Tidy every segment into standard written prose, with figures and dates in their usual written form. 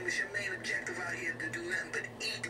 it's your main objective out here to do nothing but eat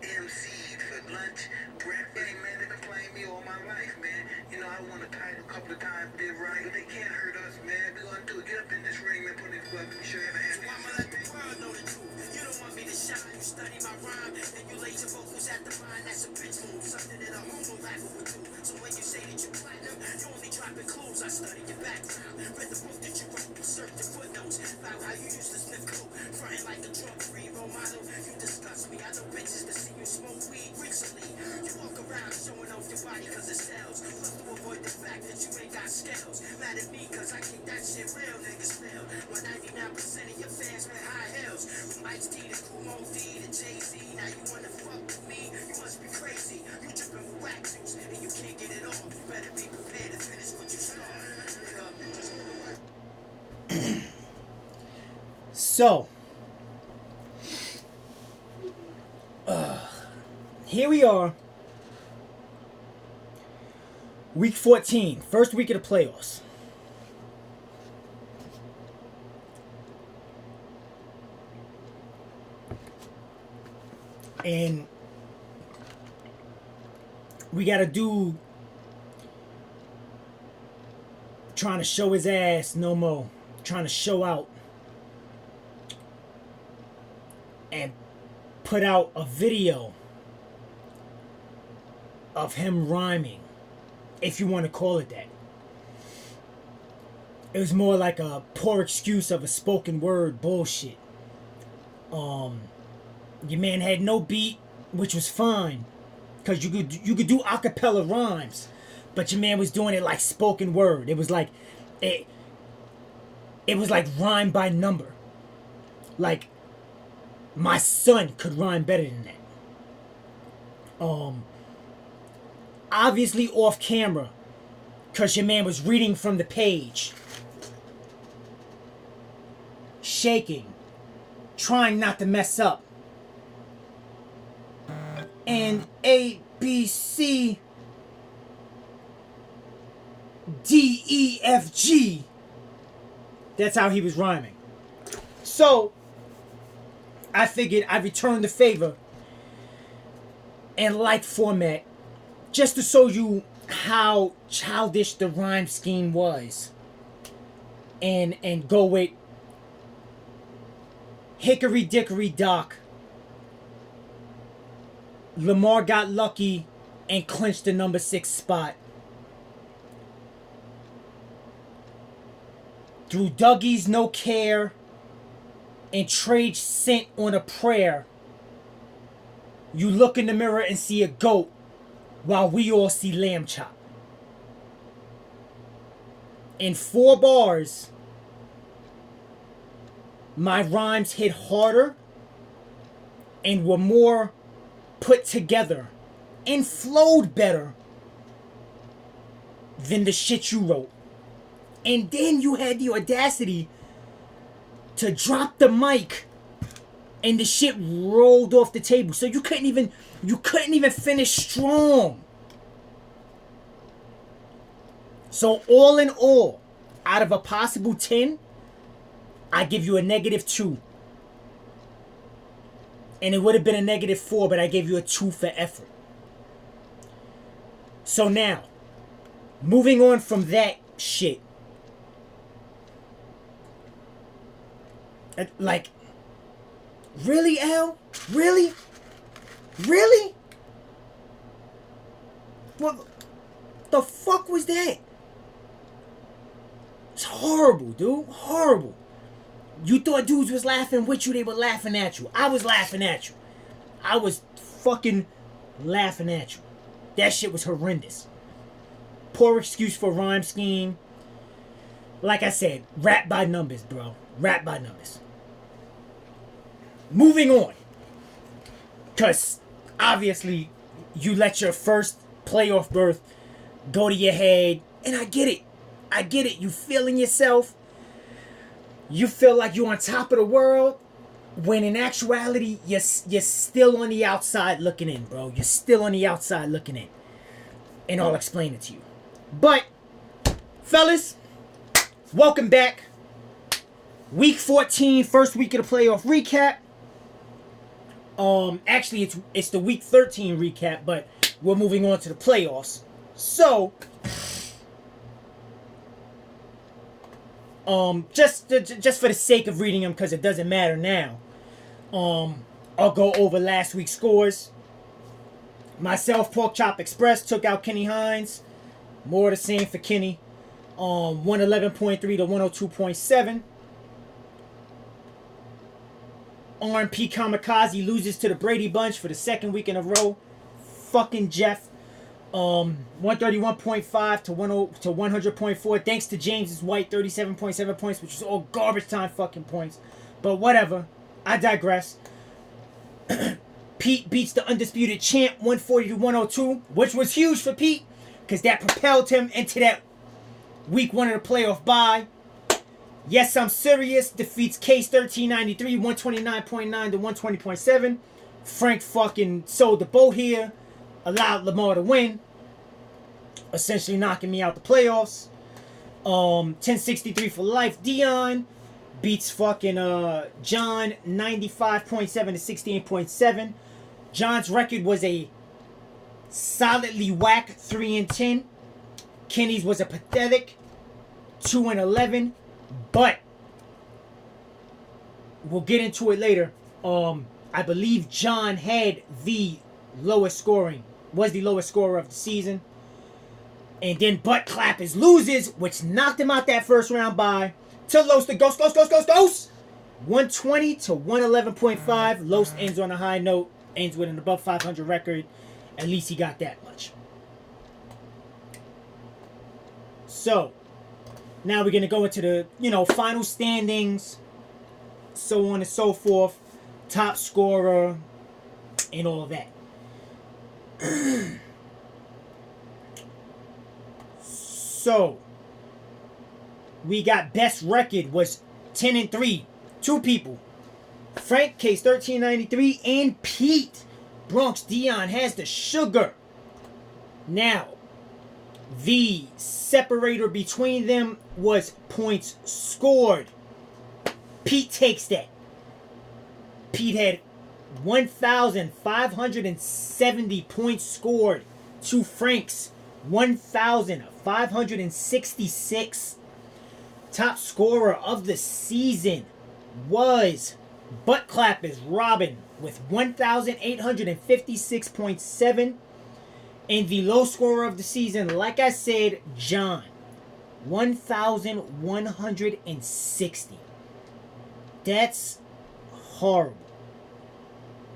MCs for lunch, breakfast. Hey, man, they've been playing me all my life, man. You know, I won a title a couple of times, did right, but they can't hurt us, man. We're gonna do it. Get up in this ring, man, put in this glove. Let me show you how to handle it. I'ma let the world know the truth. You don't want me to shine. You study my rhyme, and you lay your vocals at the line. That's a bitch move, something that a homo rapper would do. So when you say that you're platinum, you only dropping clues. I study your background, read the book that you wrote, researched the footnotes about how you used to sniff coke, fronting like a drug-free role model. You disgust me. I know bitches that see you smoke weed recently. You walk around showing off your body cause it sells, plus to avoid the fact that you ain't got scales. Mad at me cause I kick that shit real, niggas fail. When 99% of your fans wear high heels. From Ice D to Kumo D to Jay-Z, now you wanna fuck with me? You must be crazy. You dripping with wax juice and you can't get it off. You better be prepared to finish what you started. So, here we are. Week 14, first week of the playoffs. And we got a dude trying to show his ass no more. Trying to show out. And put out a video of him rhyming, if you want to call it that. It was more like a poor excuse of a spoken word bullshit. Your man had no beat, which was fine, because you could do acapella rhymes, but your man was doing it like spoken word. It was like it was like rhyme by number. Like my son could rhyme better than that. Obviously off camera, because your man was reading from the page, shaking, trying not to mess up. And A, B, C, D, E, F, G. That's how he was rhyming. So, I figured I'd return the favor and like format just to show you how childish the rhyme scheme was. And go with Hickory Dickory Dock. Lamar got lucky and clinched the number 6 spot. Through Dougie's no care and trade sent on a prayer, you look in the mirror and see a goat while we all see lamb chop. In 4 bars, my rhymes hit harder and were more put together and flowed better than the shit you wrote. And then you had the audacity to drop the mic and the shit rolled off the table. So you couldn't even finish strong. So all in all, out of a possible 10, I give you a -2. And it would have been a -4, but I gave you a 2 for effort. So now, moving on from that shit. Like, really, Al? Really? Really? What the fuck was that? It's horrible, dude. Horrible. You thought dudes was laughing with you, they were laughing at you. I was laughing at you. I was fucking laughing at you. That shit was horrendous. Poor excuse for rhyme scheme. Like I said, rap by numbers, bro. Rap by numbers. Moving on. Because obviously you let your first playoff berth go to your head. And I get it. I get it. You feeling yourself. You feel like you're on top of the world, when in actuality, you're still on the outside looking in, bro. You're still on the outside looking in. And I'll explain it to you. But, fellas, welcome back. Week 14, first week of the playoff recap. Actually, it's the week 13 recap, but we're moving on to the playoffs. So, just for the sake of reading them, because it doesn't matter now. I'll go over last week's scores. Myself, Pork Chop Express, took out Kenny Hines. More of the same for Kenny. 111.3 to 102.7. RMP Kamikaze loses to the Brady Bunch for the second week in a row. Fucking Jeff. 131.5 to 100.4. Thanks to James's White 37.7 points, which was all garbage time fucking points. But whatever. I digress. Pete beats the undisputed champ 140 to 102, which was huge for Pete because that propelled him into that week 1 of the playoff bye. Yes, I'm Serious defeats Case 1393 129.9 to 120.7. Frank fucking sold the boat here, allowed Lamar to win, essentially knocking me out the playoffs. 1063 for life. Dion beats fucking John 95.7 to 16.7. John's record was a solidly whack 3-10. Kenny's was a pathetic 2-11. But we'll get into it later. I believe John had the lowest scoring, was the lowest scorer of the season. And then Butt Clap is loses, which knocked him out that first round by to Los the Ghost. 120 to 111.5. Los ends on a high note, ends with an above 500 record. At least he got that much. So, now we're going to go into the, final standings, so on and so forth, top scorer, and all that. So, we got best record was 10-3. 2 people. Frank, Case 1393, and Pete. Bronx Dion has the sugar. Now, the separator between them was points scored. Pete takes that. Pete had 1,570 points scored to Frank's 1,566. Top scorer of the season was Butt Clappers Robin with 1,856.7. And the low scorer of the season, like I said, John, 1,160. That's horrible.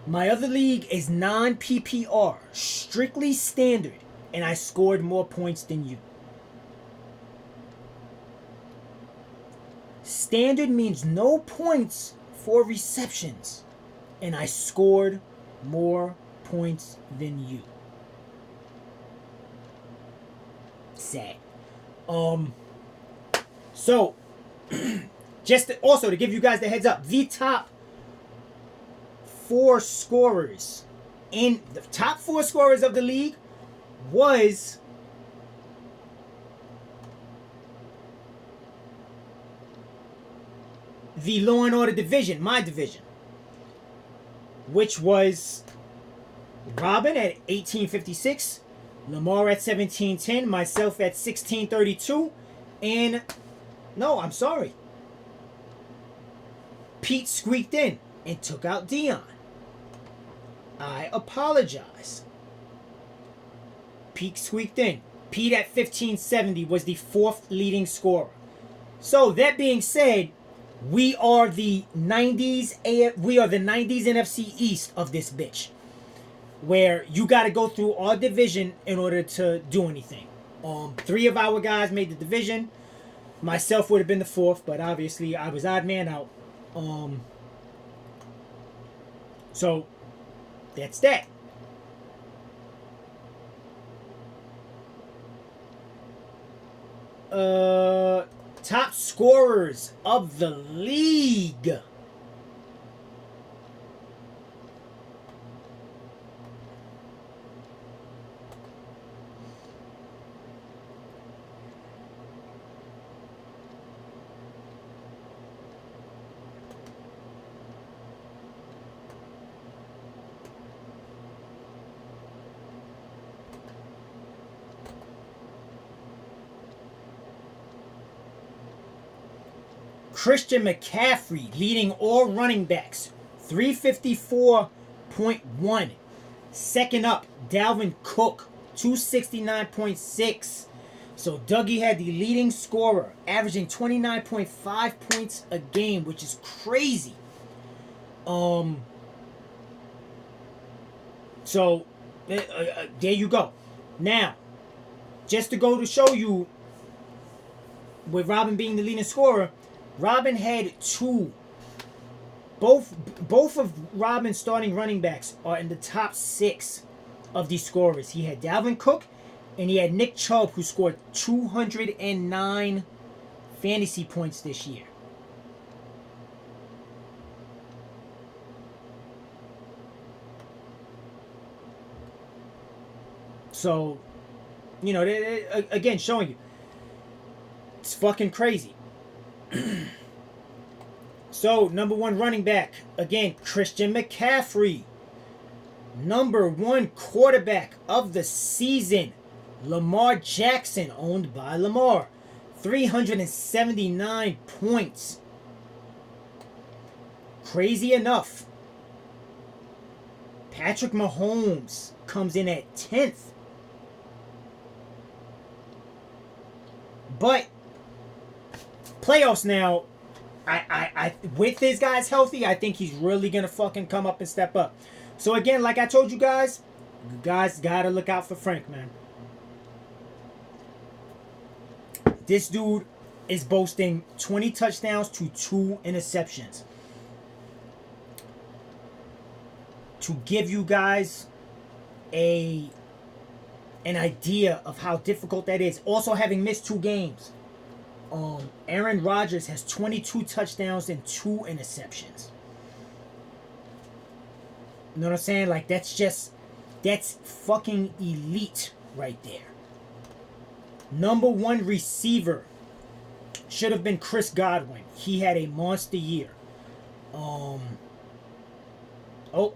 My other league is non-PPR, strictly standard, and I scored more points than you. Standard means no points for receptions, and I scored more points than you. Sad. So, just also to give you guys the heads up, the top 4 scorers in the top 4 scorers of the league was the Law and Order division, my division, which was Robin at 1856, Lamar at 1710, myself at 1632, and no, I'm sorry, Pete squeaked in and took out Dion. I apologize. Pete squeaked in. Pete at 1570 was the 4th leading scorer. So that being said, we are the 90s NFC East of this bitch, where you got to go through our division in order to do anything. 3 of our guys made the division. Myself would have been the 4th, but obviously I was odd man out. So that's that. Top scorers of the league. Christian McCaffrey leading all running backs, 354.1. Second up, Dalvin Cook, 269.6. So Dougie had the leading scorer, averaging 29.5 points a game, which is crazy. So there you go. Now, just to go to show you, with Robin being the leading scorer, Robin had two. Both of Robin's starting running backs are in the top 6 of these scorers. He had Dalvin Cook and he had Nick Chubb, who scored 209 fantasy points this year. So, you know, again, showing you. It's fucking crazy. So, number 1 running back, again, Christian McCaffrey. Number 1 quarterback of the season, Lamar Jackson, owned by Lamar. 379 points. Crazy enough, Patrick Mahomes comes in at 10th. But playoffs now, I with his guys healthy, I think he's really gonna fucking come up and step up. So again, like I told you guys gotta look out for Frank, man. This dude is boasting 20 touchdowns to 2 interceptions. To give you guys an idea of how difficult that is. Also having missed 2 games. Aaron Rodgers has 22 touchdowns and 2 interceptions. You know what I'm saying? Like, that's fucking elite right there. Number 1 receiver should have been Chris Godwin. He had a monster year. Oh,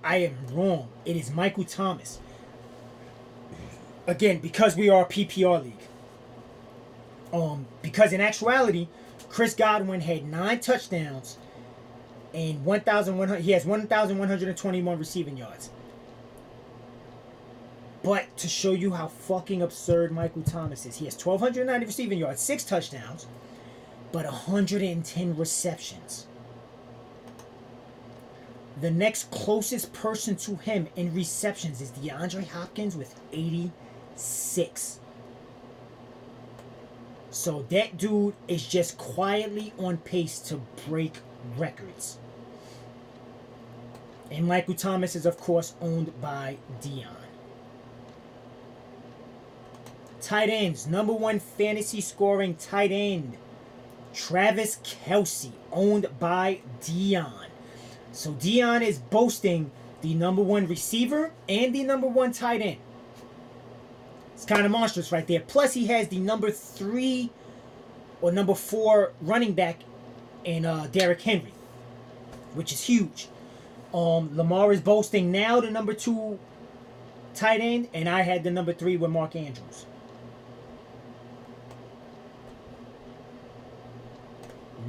I am wrong. It is Michael Thomas. Again, because we are a PPR league. Because in actuality, Chris Godwin had 9 touchdowns and 1,100. He has 1,121 receiving yards. But to show you how fucking absurd Michael Thomas is, he has 1,290 receiving yards, 6 touchdowns, but 110 receptions. The next closest person to him in receptions is DeAndre Hopkins with 86. So that dude is just quietly on pace to break records. And Michael Thomas is, of course, owned by Dion. Tight ends. Number 1 fantasy scoring tight end, Travis Kelce, owned by Dion. So Dion is boasting the number 1 receiver and the number 1 tight end. It's kind of monstrous right there. Plus, he has the number 3 or number 4 running back in Derrick Henry, which is huge. Lamar is boasting now the number 2 tight end, and I had the number 3 with Mark Andrews.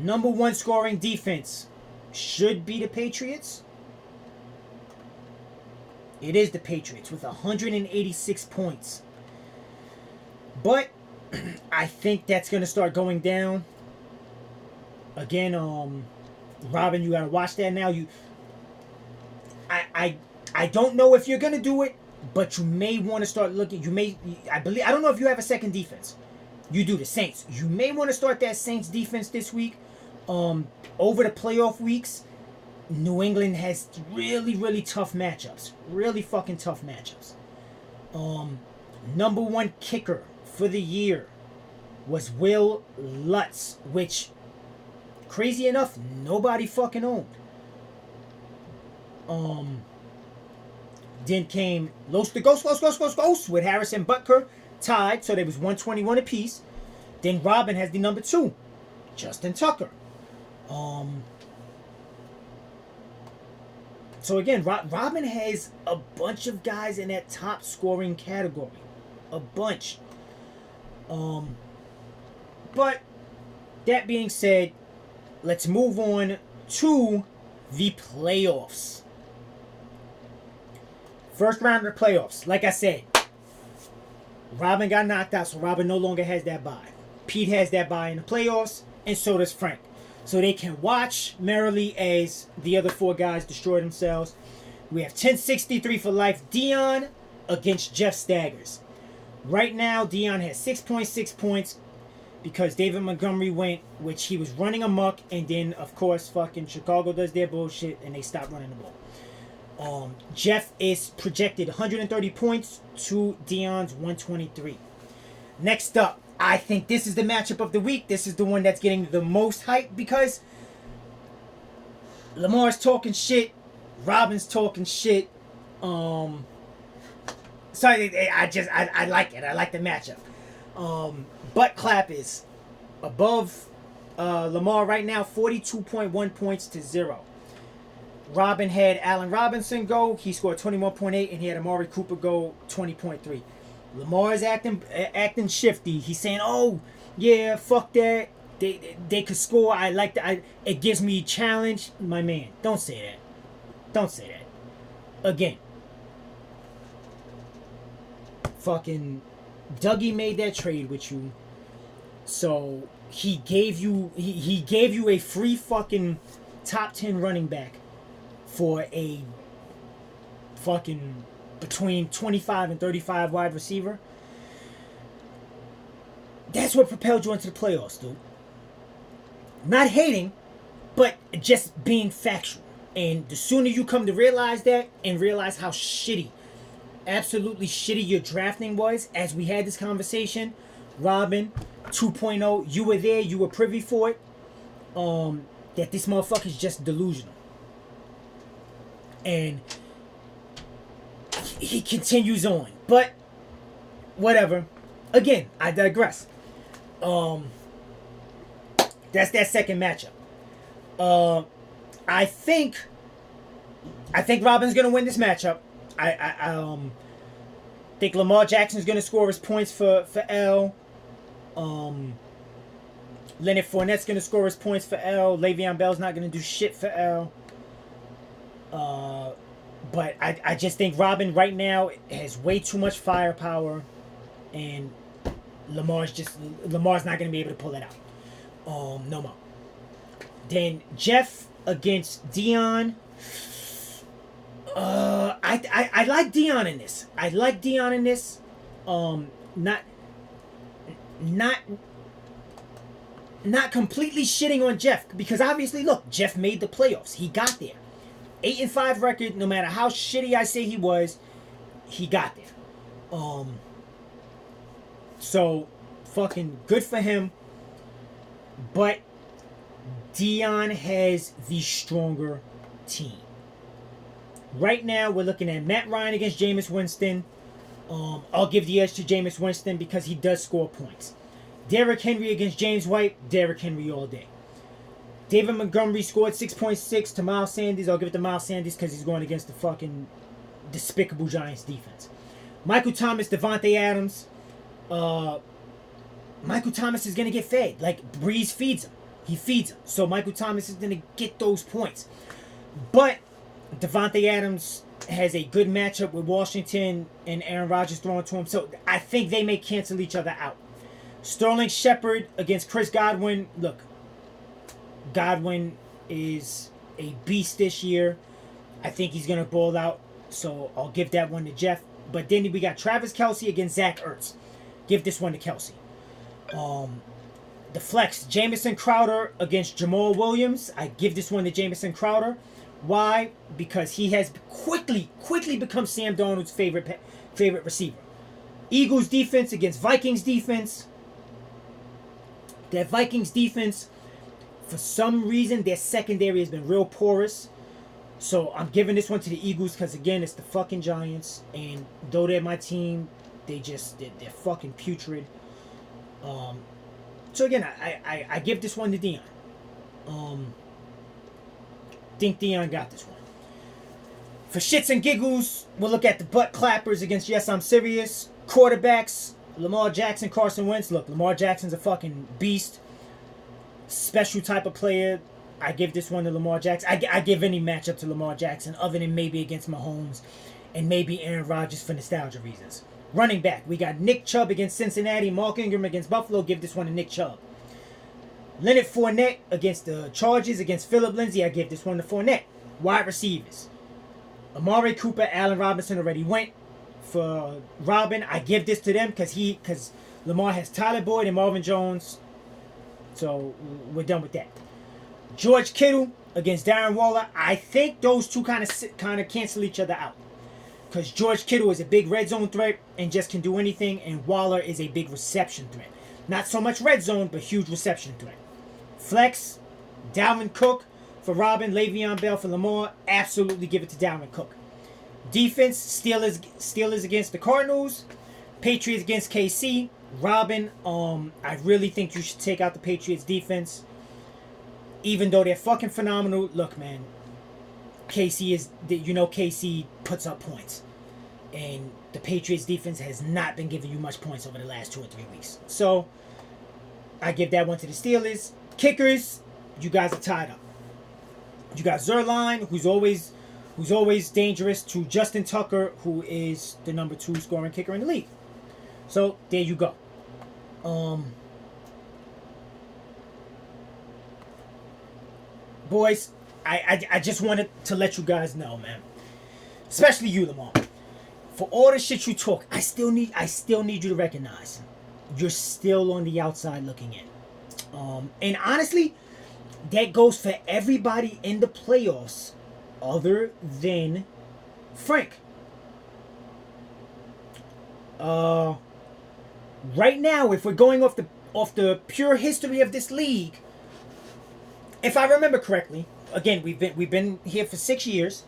Number 1 scoring defense should be the Patriots. It is the Patriots with 186 points. But I think that's going to start going down. Again, Robin, you got to watch that now. I don't know if you're going to do it, but you may want to start looking. I don't know if you have a second defense. You do, the Saints. You may want to start that Saints defense this week. Over the playoff weeks, New England has really, really tough matchups. Really fucking tough matchups. Number 1 kicker for the year was Will Lutz, which, crazy enough, nobody fucking owned. Then came Los the Ghost with Harrison Butker tied, so there was 121 apiece. Then Robin has the number 2, Justin Tucker. So again, Robin has a bunch of guys in that top scoring category. A bunch. But that being said, let's move on to the playoffs. First round of the playoffs. Like I said, Robin got knocked out, so Robin no longer has that bye. Pete has that bye in the playoffs, and so does Frank. So they can watch merrily as the other four guys destroy themselves. We have 1063 for life. Dion against Jeff Staggers. Right now, Dion has 6.6 points because David Montgomery went, which he was running amok, and then, of course, fucking Chicago does their bullshit, and they stop running the ball. Jeff is projected 130 points to Dion's 123. Next up, I think this is the matchup of the week. This is the one that's getting the most hype because Lamar's talking shit, Robin's talking shit. So I like it. I like the matchup. Butt clap is above Lamar right now, 42.1 points to 0. Robin had Allen Robinson go. He scored 21.8, and he had Amari Cooper go 20.3. Lamar is acting shifty. He's saying, "Oh, yeah, fuck that. They could score. I like that. It gives me a challenge." My man, don't say that. Don't say that. Again, fucking Dougie made that trade with you, so he gave you a free fucking top 10 running back for a fucking between 25 and 35 wide receiver. That's what propelled you into the playoffs, dude. Not hating, but just being factual. And the sooner you come to realize that and realize how shitty, absolutely shitty your drafting was, as we had this conversation, Robin 2.0, you were there, you were privy for it, that this motherfucker's just delusional. And he continues on. But whatever. Again, I digress. That's that second matchup. I think Robin's gonna win this matchup. I think Lamar Jackson's gonna score his points for L. Leonard Fournette's gonna score his points for L. Le'Veon Bell's not gonna do shit for L. But I just think Robin right now has way too much firepower, and Lamar's not gonna be able to pull it out. No more. Then Jeff against Dion. I like Dion in this. Not completely shitting on Jeff, because obviously, look, Jeff made the playoffs. He got there. 8-5 record. No matter how shitty I say he was, he got there. So fucking good for him. But Dion has the stronger team. Right now, we're looking at Matt Ryan against Jameis Winston. I'll give the edge to Jameis Winston because he does score points. Derrick Henry against James White. Derrick Henry all day. David Montgomery scored 6.6 to Miles Sanders. I'll give it to Miles Sanders because he's going against the fucking despicable Giants defense. Michael Thomas, Devontae Adams. Michael Thomas is going to get fed. Like, Breeze feeds him. He feeds him. So Michael Thomas is going to get those points. But Devontae Adams has a good matchup with Washington and Aaron Rodgers throwing to him. So I think they may cancel each other out. Sterling Shepard against Chris Godwin. Look, Godwin is a beast this year. I think he's going to ball out. So I'll give that one to Jeff. But then we got Travis Kelce against Zach Ertz. Give this one to Kelce. The flex, Jamison Crowder against Jamal Williams. I give this one to Jamison Crowder. Why? Because he has quickly become Sam Darnold's favorite receiver. Eagles defense against Vikings defense. That Vikings defense, for some reason, their secondary has been real porous. So I'm giving this one to the Eagles because, again, it's the fucking Giants. And though they're my team, they're fucking putrid. So again, I give this one to Dion. Think Dion got this one. For shits and giggles, we'll look at the butt clappers against Yes, I'm Serious. Quarterbacks, Lamar Jackson, Carson Wentz. Look, Lamar Jackson's a fucking beast. Special type of player. I give this one to Lamar Jackson. I give any matchup to Lamar Jackson other than maybe against Mahomes and maybe Aaron Rodgers for nostalgia reasons. Running back, we got Nick Chubb against Cincinnati, Mark Ingram against Buffalo. Give this one to Nick Chubb. Leonard Fournette against the Chargers, against Phillip Lindsay. I give this one to Fournette. Wide receivers, Amari Cooper, Allen Robinson already went. For Robin, I give this to them because Lamar has Tyler Boyd and Marvin Jones. So we're done with that. George Kittle against Darren Waller. I think those two kind of cancel each other out. Because George Kittle is a big red zone threat and just can do anything, and Waller is a big reception threat. Not so much red zone, but huge reception threat. Flex, Dalvin Cook for Robin, Le'Veon Bell for Lamar. Absolutely give it to Dalvin Cook. Defense, Steelers against the Cardinals. Patriots against KC. Robin, I really think you should take out the Patriots defense. Even though they're fucking phenomenal. Look, man. KC puts up points. And the Patriots defense has not been giving you much points over the last 2 or 3 weeks. So, I give that one to the Steelers. Kickers, you guys are tied up. You got Zerline, who's always dangerous, to Justin Tucker, who is the number 2 scoring kicker in the league. So, there you go. Boys, I just wanted to let you guys know, man. Especially you, Lamar. For all the shit you talk, I still need you to recognize you're still on the outside looking in. And honestly, that goes for everybody in the playoffs other than Frank. Right now, if we're going off the pure history of this league, if I remember correctly, again, we've been here for 6 years.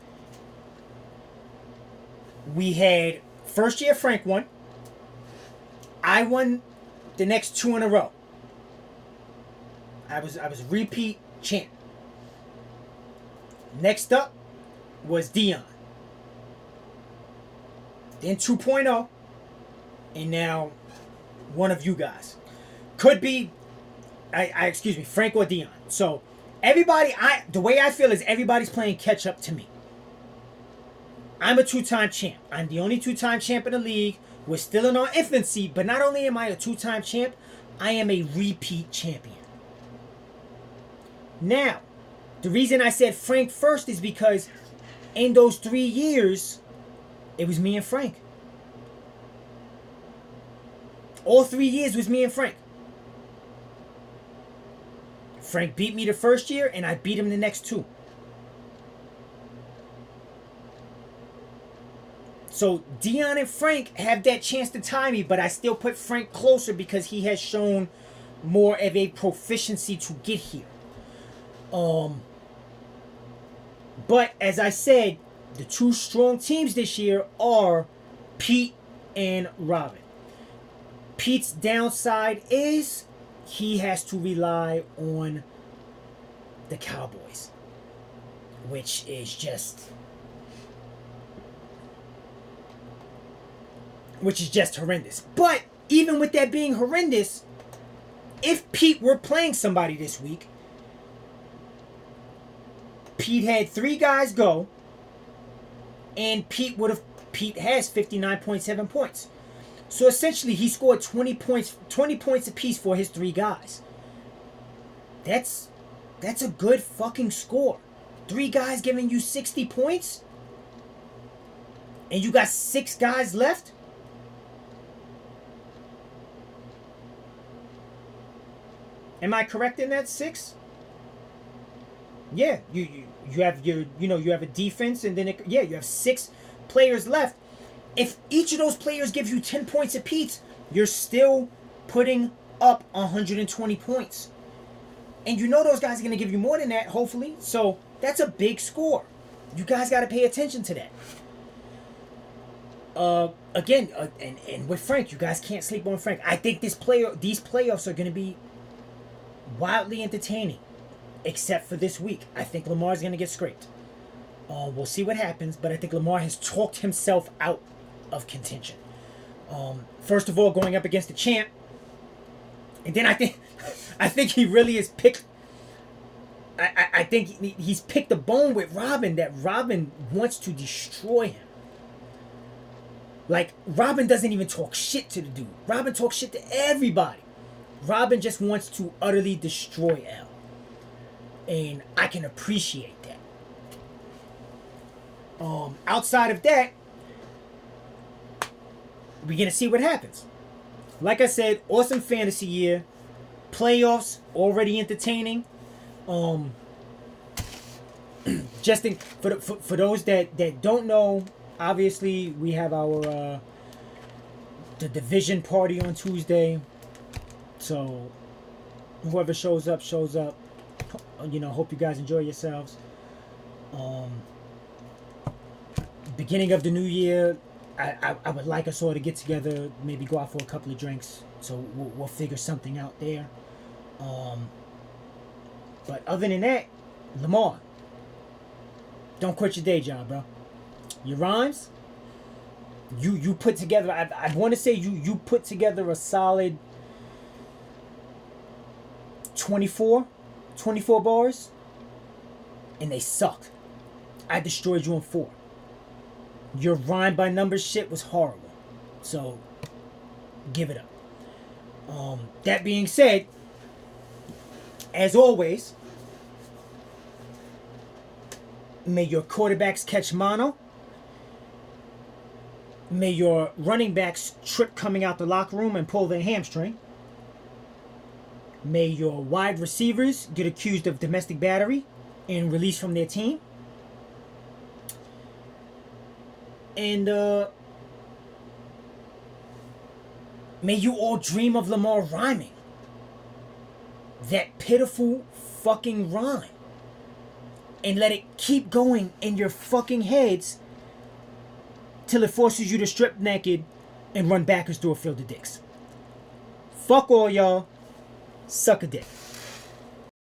We had first year Frank won. I won the next 2 in a row. I was repeat champ. Next up was Dion. Then 2.0. And now one of you guys. Could be excuse me, Frank or Dion. So everybody, the way I feel is everybody's playing catch up to me. I'm a 2-time champ. I'm the only 2-time champ in the league. We're still in our infancy, but not only am I a 2-time champ, I am a repeat champion. Now, the reason I said Frank first is because in those 3 years, it was me and Frank. All 3 years was me and Frank. Frank beat me the first year, and I beat him the next 2. So Dion and Frank have that chance to tie me, but I still put Frank closer because he has shown more of a proficiency to get here. But as I said, the 2 strong teams this year are Pete and Robin. Pete's downside is he has to rely on the Cowboys, which is just horrendous. But even with that being horrendous, if Pete were playing somebody this week, Pete had 3 guys go, and Pete has 59.7 points. So essentially, he scored 20 points apiece for his 3 guys. That's a good fucking score. 3 guys giving you 60 points, and you got 6 guys left. Am I correct in that? 6? Yeah, you have you have a defense, and then you have 6 players left. If each of those players gives you 10 points apiece, you're still putting up 120 points. And you know those guys are going to give you more than that, hopefully. So that's a big score. You guys got to pay attention to that. And with Frank, you guys can't sleep on Frank. I think these playoffs are going to be wildly entertaining, except for this week. I think Lamar's going to get scraped. We'll see what happens, but I think Lamar has talked himself out of contention. First of all, going up against the champ, and then I think he really has picked I think he's picked a bone with Robin that Robin wants to destroy him. Like, Robin doesn't even talk shit to the dude. Robin talks shit to everybody. Robin just wants to utterly destroy L. And I can appreciate that. Outside of that, we're going to see what happens. Like I said, awesome fantasy year. Playoffs, already entertaining. Just for those that don't know, obviously we have our the division party on Tuesday. So whoever shows up. You know, hope you guys enjoy yourselves. Beginning of the new year, I would like us all to get together, maybe go out for a couple of drinks. So we'll figure something out there. But other than that, Lamar, don't quit your day job, bro. Your rhymes, you put together. I want to say you put together a solid 24 bars, and they sucked. I destroyed you in 4. Your rhyme by numbers shit was horrible. So, give it up. That being said, as always, may your quarterbacks catch mono. May your running backs trip coming out the locker room and pull their hamstring. May your wide receivers get accused of domestic battery and released from their team. And may you all dream of Lamar rhyming. That pitiful fucking rhyme. And let it keep going in your fucking heads till it forces you to strip naked and run backwards through a field of dicks. Fuck all y'all. Suck a dick.